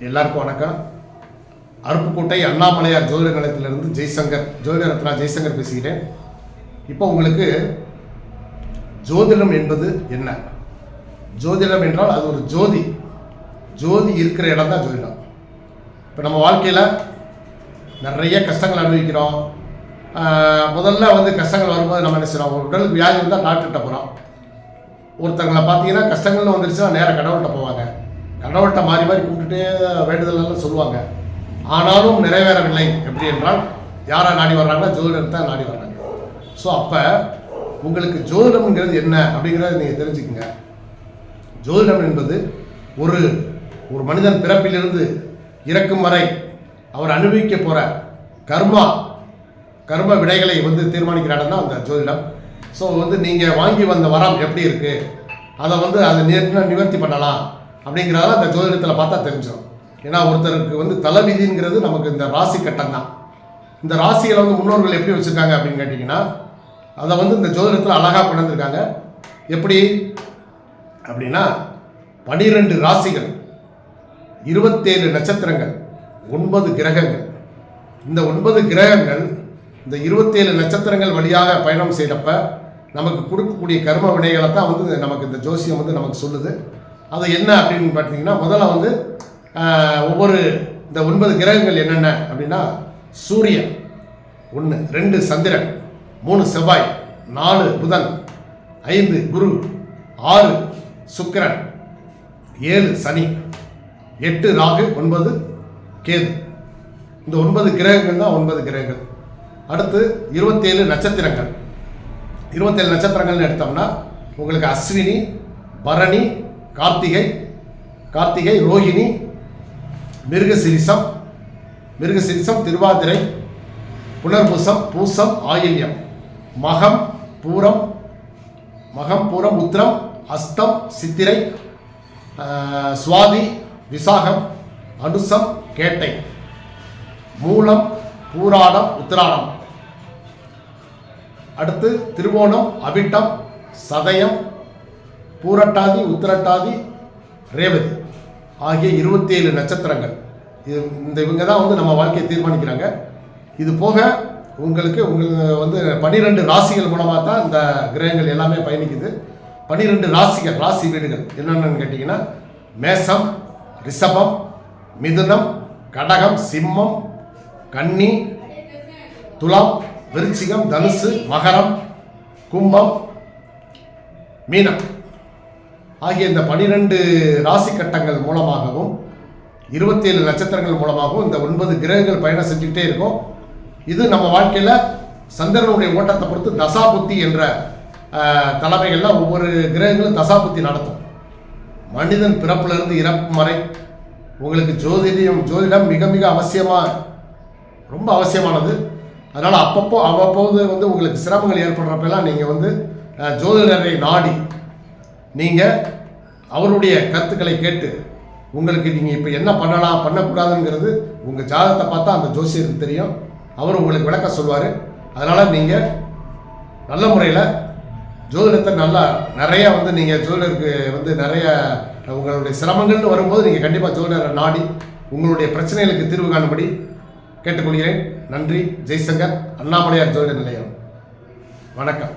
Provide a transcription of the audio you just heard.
எல்லாருக்கும் வணக்கம். அருப்புக்கோட்டை அண்ணாமலையார் ஜோதிட நிலையத்திலிருந்து ஜெய்சங்கர், ஜோதிட ரத்னா ஜெய்சங்கர் பேசுகிறேன். இப்போ உங்களுக்கு ஜோதிடம் என்பது என்ன? ஜோதிடம் என்றால் அது ஒரு ஜோதி. ஜோதி இருக்கிற இடம் தான் ஜோதிடம். இப்போ நம்ம வாழ்க்கையில் நிறைய கஷ்டங்கள் அனுபவிக்கிறோம். முதல்ல கஷ்டங்கள் வரும்போது நம்ம என்ன செய்கிறோம்? உடலுக்கு வியாதி இருந்தால் டாக்டர்கிட்ட போகிறோம். ஒருத்தங்களை பார்த்தீங்கன்னா கஷ்டங்கள்னு வந்துருச்சுன்னா நேராக கடவுள்கிட்ட போவாங்க. கடவுள்கிட்ட மாறி மாறி கும்பிட்டுட்டே வேண்டுதல்லாம் சொல்லுவாங்க. ஆனாலும் நிறைவேறவில்லை. எப்படி என்றால் யாரை நாடி வர்றாங்கன்னா ஜோதிடத்தை நாடி வர்றாங்க. ஸோ அப்போ உங்களுக்கு ஜோதிடம்ங்கிறது என்ன அப்படிங்கிறத நீங்கள் தெரிஞ்சுக்கங்க. ஜோதிடம் என்பது ஒரு ஒரு மனிதன் பிறப்பிலிருந்து இறக்கும் வரை அவர் அனுபவிக்க போகிற கர்ம விடைகளை தீர்மானிக்கிற இடம் தான் அந்த ஜோதிடம். ஸோ நீங்கள் வாங்கி வந்த வரம் எப்படி இருக்குது, அதை நிவர்த்தி பண்ணலாம் அப்படிங்கிறதால அந்த ஜோதிடத்தில் பார்த்தா தெரிஞ்சிடும். ஏன்னா ஒருத்தருக்கு தலைவிதிங்கிறது நமக்கு இந்த ராசி கட்டம் தான். இந்த ராசிகளை முன்னோர்கள் எப்படி வச்சுருக்காங்க அப்படின்னு கேட்டிங்கன்னா, அதை இந்த ஜோதிடத்தில் அழகாக கொண்டிருக்காங்க. எப்படி அப்படின்னா 12 ராசிகள், 27 நட்சத்திரங்கள், 9 கிரகங்கள். இந்த 9 கிரகங்கள் இந்த 27 நட்சத்திரங்கள் வழியாக பயணம் செய்கிறப்ப நமக்கு கொடுக்கக்கூடிய கர்ம வினைகளை தான் நமக்கு இந்த ஜோசியம் நமக்கு சொல்லுது. அது என்ன அப்படின்னு பார்த்தீங்கன்னா, முதல்ல ஒவ்வொரு இந்த 9 கிரகங்கள் என்னென்ன அப்படின்னா, சூரியன் 1, 2 சந்திரன், 3 செவ்வாய், 4 புதன், 5 குரு, 6 சுக்கிரன், 7 சனி, 8 ராகு, 9 கேது. இந்த 9 கிரகங்கள் தான் 9 கிரகங்கள். அடுத்து 27 நட்சத்திரங்கள். 27 நட்சத்திரங்கள்னு எடுத்தோம்னா உங்களுக்கு அஸ்வினி, பரணி, கார்த்திகை, ரோஹிணி, மிருகசிரிசம், திருவாதிரை, புனர்பூசம், பூசம், ஆயில்யம், மகம், பூரம், உத்திரம், அஸ்தம், சித்திரை, சுவாதி, விசாகம், அனுசம், கேட்டை, மூலம், பூராடம், உத்திராடம். அடுத்து திருவோணம், அவிட்டம், சதயம், பூரட்டாதி, உத்திரட்டாதி, ரேவதி ஆகிய 27 நட்சத்திரங்கள். இவங்க தான் நம்ம வாழ்க்கையை தீர்மானிக்கிறாங்க. இது போக உங்களுக்கு 12 ராசிகள் மூலமாக தான் இந்த கிரகங்கள் எல்லாமே பயணிக்குது. 12 ராசிகள், ராசி வீடுகள் என்னென்னு கேட்டிங்கன்னா, மேசம், ரிஷபம், மிதுனம், கடகம், சிம்மம், கன்னி, துலாம், விருச்சிகம், தனுசு, மகரம், கும்பம், மீனம் ஆகிய இந்த 12 ராசி கட்டங்கள் மூலமாகவும் 27 நட்சத்திரங்கள் மூலமாகவும் இந்த 9 கிரகங்கள் பயணம் செஞ்சுக்கிட்டே இருக்கும். இது நம்ம வாழ்க்கையில் சந்திரனுடைய ஓட்டத்தை பொறுத்து தசாபுத்தி என்ற தலைமைகள்லாம் ஒவ்வொரு கிரகங்களும் தசாபுத்தி நடத்தும். மனிதன் பிறப்பிலிருந்து இறப்பு வரை உங்களுக்கு ஜோதிடம் மிக மிக ரொம்ப அவசியமானது. அதனால் அவ்வப்போது உங்களுக்கு சிரமங்கள் ஏற்படுறப்பெல்லாம் நீங்கள் ஜோதிடரை நாடி நீங்கள் அவருடைய கருத்துக்களை கேட்டு உங்களுக்கு நீங்கள் இப்போ என்ன பண்ணலாம் பண்ணக்கூடாதுங்கிறது உங்கள் ஜாதகத்தை பார்த்தா அந்த ஜோசியருக்கு தெரியும். அவர் உங்களுக்கு விளக்க சொல்வார். அதனால் நீங்கள் நல்ல முறையில் ஜோதிடத்தை நிறைய நீங்கள் ஜோதிடருக்கு நிறைய உங்களுடைய சிரமங்கள்னு வரும்போது நீங்கள் கண்டிப்பாக ஜோதிடரை நாடி உங்களுடைய பிரச்சனைகளுக்கு தீர்வு காணும்படி கேட்டுக்கொள்கிறேன். நன்றி. ஜெய்சங்கர், அண்ணாமலையார் ஜோதிட நிலையம். வணக்கம்.